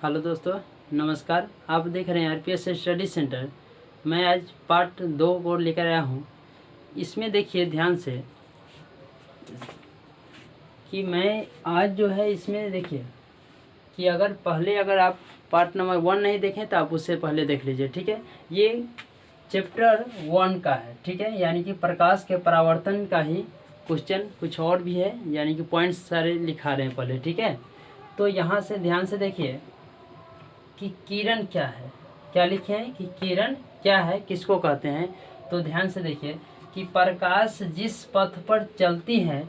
Hello दोस्तों, नमस्कार। आप देख रहे हैं आरपीएस स्टडी सेंटर। मैं आज पार्ट 2 को लेकर आया हूँ। इसमें देखिए ध्यान से कि मैं आज जो है इसमें देखिए कि अगर आप पार्ट नंबर 1 नहीं देखें तो आप उससे पहले देख लीजिए, ठीक है। ये चैप्टर 1 का है, ठीक है, यानी कि प्रकाश के परावर्तन का ही क्वेश्चन कुछ और भी है, यानी कि पॉइंट्स सारे लिखा रहे हैं पहले, ठीक है। तो यहाँ से ध्यान से देखिए कि किरण क्या है, क्या लिखे हैं कि किरण क्या है, किसको कहते हैं। तो ध्यान से देखिए कि प्रकाश जिस पथ पर चलती है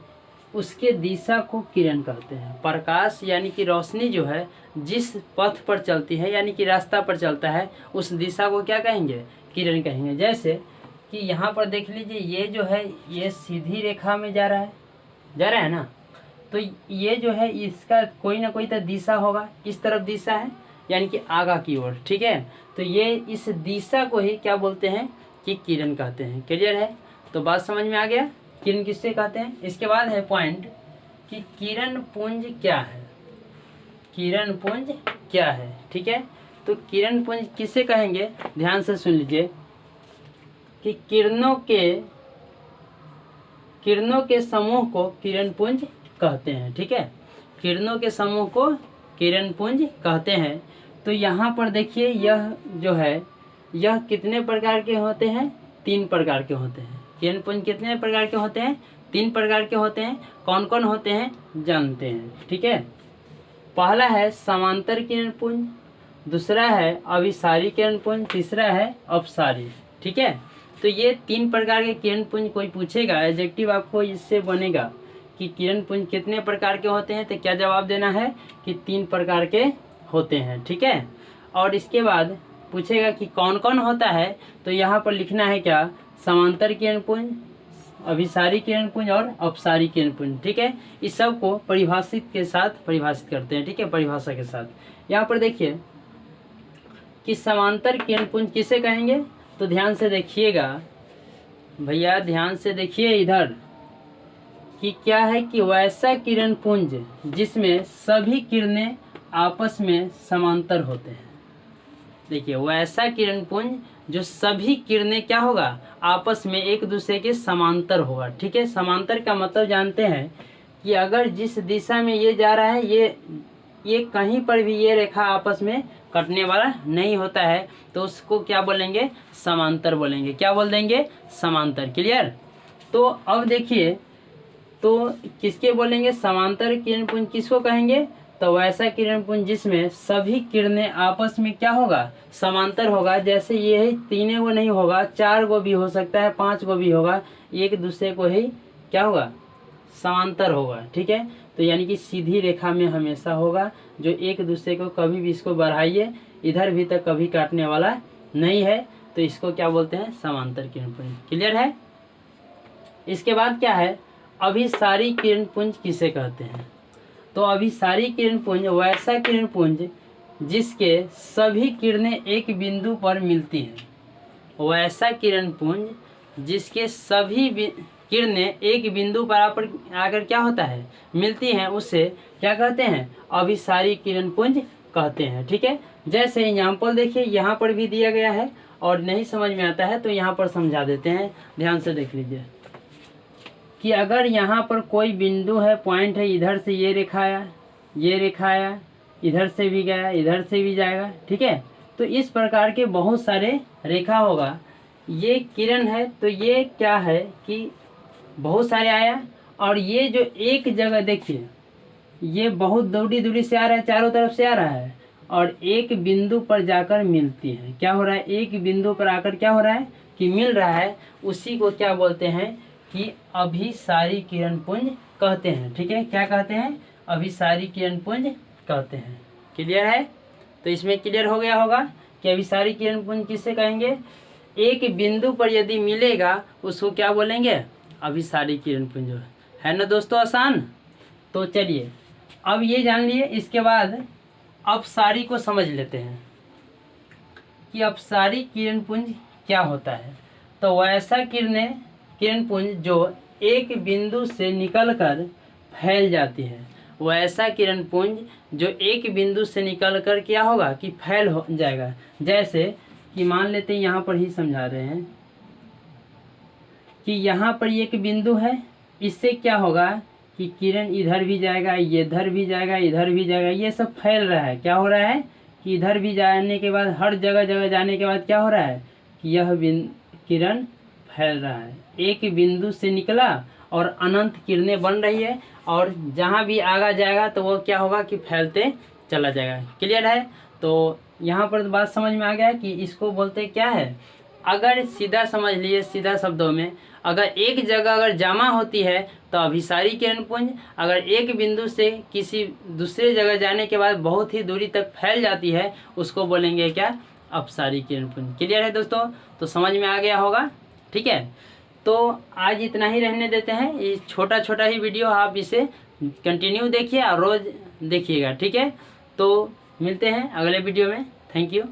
उसके दिशा को किरण कहते हैं। प्रकाश यानी कि रोशनी जो है जिस पथ पर चलती है यानी कि रास्ता पर चलता है उस दिशा को क्या कहेंगे, किरण कहेंगे। जैसे कि यहाँ पर देख लीजिए, ये जो है ये सीधी रेखा में जा रहा है ना, तो ये जो है इसका कोई ना कोई तो दिशा होगा, किस तरफ दिशा है यानी कि आगा की ओर, ठीक है। तो ये इस दिशा को ही क्या बोलते हैं कि किरण कहते हैं। क्लियर है? तो बात समझ में आ गया, किरण किससे कहते हैं। इसके बाद है पॉइंट कि किरण पुंज क्या है, किरण पुंज क्या है, ठीक है। तो किरण पुंज किसे कहेंगे, ध्यान से सुन लीजिए कि किरणों के समूह को किरण पुंज कहते हैं, ठीक है। किरणों के समूह को किरण पुंज कहते हैं। तो यहाँ पर देखिए यह जो है यह कितने प्रकार के होते हैं, 3 प्रकार के होते हैं। किरण पुंज कितने प्रकार के होते हैं, 3 प्रकार के होते हैं। कौन कौन होते हैं जानते हैं, ठीक है। पहला है समांतर किरण पुंज, दूसरा है अभिसारी किरण पुंज, तीसरा है अपसारी, ठीक है। तो ये 3 प्रकार के किरण पुंज कोई पूछेगा, एडजेक्टिव आपको इससे बनेगा कि किरण पुंज कितने प्रकार के होते हैं, तो क्या जवाब देना है कि 3 प्रकार के होते हैं, ठीक है। और इसके बाद पूछेगा कि कौन कौन होता है, तो यहाँ पर लिखना है क्या, समांतर किरण पुंज, अभिसारी किरण पुंज और अपसारी किरण पुंज, ठीक है। इस सब को परिभाषित के साथ परिभाषित करते हैं, ठीक है, परिभाषा के साथ। यहाँ पर देखिए कि समांतर किरण पुंज किसे कहेंगे, तो ध्यान से देखिएगा भैया, ध्यान से देखिए इधर कि क्या है कि वैसा किरण पुंज जिसमें सभी किरणें आपस में समांतर होते हैं। देखिए वैसा किरण पुंज जो सभी किरणें क्या होगा, आपस में एक दूसरे के समांतर होगा, ठीक है। समांतर का मतलब जानते हैं कि अगर जिस दिशा में ये जा रहा है ये कहीं पर भी ये रेखा आपस में कटने वाला नहीं होता है, तो उसको क्या बोलेंगे, समांतर बोलेंगे। क्या बोल देंगे, समांतर। क्लियर? तो अब देखिए, तो किसके बोलेंगे, समांतर किरण पुंज किसको कहेंगे, तो वैसा किरण पुंज जिसमें सभी किरणें आपस में क्या होगा, समांतर होगा। जैसे ये 3 गो नहीं होगा, 4 गो भी हो सकता है, 5 गो भी होगा, एक दूसरे को ही क्या होगा, समांतर होगा, ठीक है। तो यानी कि सीधी रेखा में हमेशा होगा, जो एक दूसरे को कभी भी इसको बढ़ाइए इधर भी तक कभी काटने वाला नहीं है, तो इसको क्या बोलते हैं, समांतर किरण पुंज। क्लियर है? इसके बाद क्या है, अभिसारी किरण पुंज किसे कहते हैं, तो अभिसारी किरण पुंज वैसा किरण पुंज जिसके सभी किरणें एक बिंदु पर मिलती हैं। वैसा किरण पुंज जिसके सभी किरणें एक बिंदु पर आकर क्या होता है, मिलती हैं, उसे क्या कहते हैं, अभिसारी किरण पुंज कहते हैं, ठीक है। जैसे एग्जाम्पल देखिए, यहाँ पर भी दिया गया है और नहीं समझ में आता है तो यहाँ पर समझा देते हैं। ध्यान से देख लीजिए कि अगर यहाँ पर कोई बिंदु है, पॉइंट है, इधर से ये रेखा आया, इधर से भी गया, इधर से भी जाएगा, ठीक है। तो इस प्रकार के बहुत सारे रेखा होगा। ये किरण है तो ये क्या है कि बहुत सारे आया, और ये जो एक जगह देखिए ये बहुत दूरी से आ रहा है, चारों तरफ से आ रहा है और एक बिंदु पर जाकर मिलती है। क्या हो रहा है, एक बिंदु पर आकर क्या हो रहा है कि मिल रहा है, उसी को क्या बोलते हैं कि अभिसारी किरण पुंज कहते हैं, ठीक है। क्या कहते हैं, अभिसारी किरण पुंज कहते हैं। क्लियर है? तो इसमें क्लियर हो गया होगा कि अभिसारी किरण पुंज किसे कहेंगे, एक बिंदु पर यदि मिलेगा उसको क्या बोलेंगे, अभिसारी किरण पुंज, है ना दोस्तों, आसान। तो चलिए अब ये जान लिए। इसके बाद अपसारी को समझ लेते हैं कि अपसारी किरण पुंज क्या होता है। तो वैसा किरण पुंज जो एक बिंदु से निकलकर फैल जाती है, वो ऐसा किरण पुंज जो एक बिंदु से निकल कर क्या होगा कि फैल हो जाएगा। जैसे कि मान लेते हैं, यहाँ पर ही समझा रहे हैं कि यहाँ पर एक बिंदु है, इससे क्या होगा कि किरण इधर भी जाएगा, ये इधर भी जाएगा, इधर भी जाएगा, ये सब फैल रहा है। क्या हो रहा है कि इधर भी जाने के बाद हर जगह जगह जाने के बाद क्या हो रहा है कि यह किरण फैल रहा है। एक बिंदु से निकला और अनंत किरणें बन रही है, और जहाँ भी आगा जाएगा तो वो क्या होगा कि फैलते चला जाएगा। क्लियर है? तो यहाँ पर बात समझ में आ गया कि इसको बोलते क्या है। अगर सीधा समझ लिए, सीधा शब्दों में, अगर एक जगह अगर जमा होती है तो अभिसारी किरण पुंज, अगर एक बिंदु से किसी दूसरे जगह जाने के बाद बहुत ही दूरी तक फैल जाती है, उसको बोलेंगे क्या, अपसारी किरण पुंज। क्लियर है दोस्तों? तो समझ में आ गया होगा। ठीक है, तो आज इतना ही रहने देते हैं। ये छोटा छोटा ही वीडियो, आप इसे कंटिन्यू देखिए और रोज़ देखिएगा। ठीक है, तो मिलते हैं अगले वीडियो में। Thank you.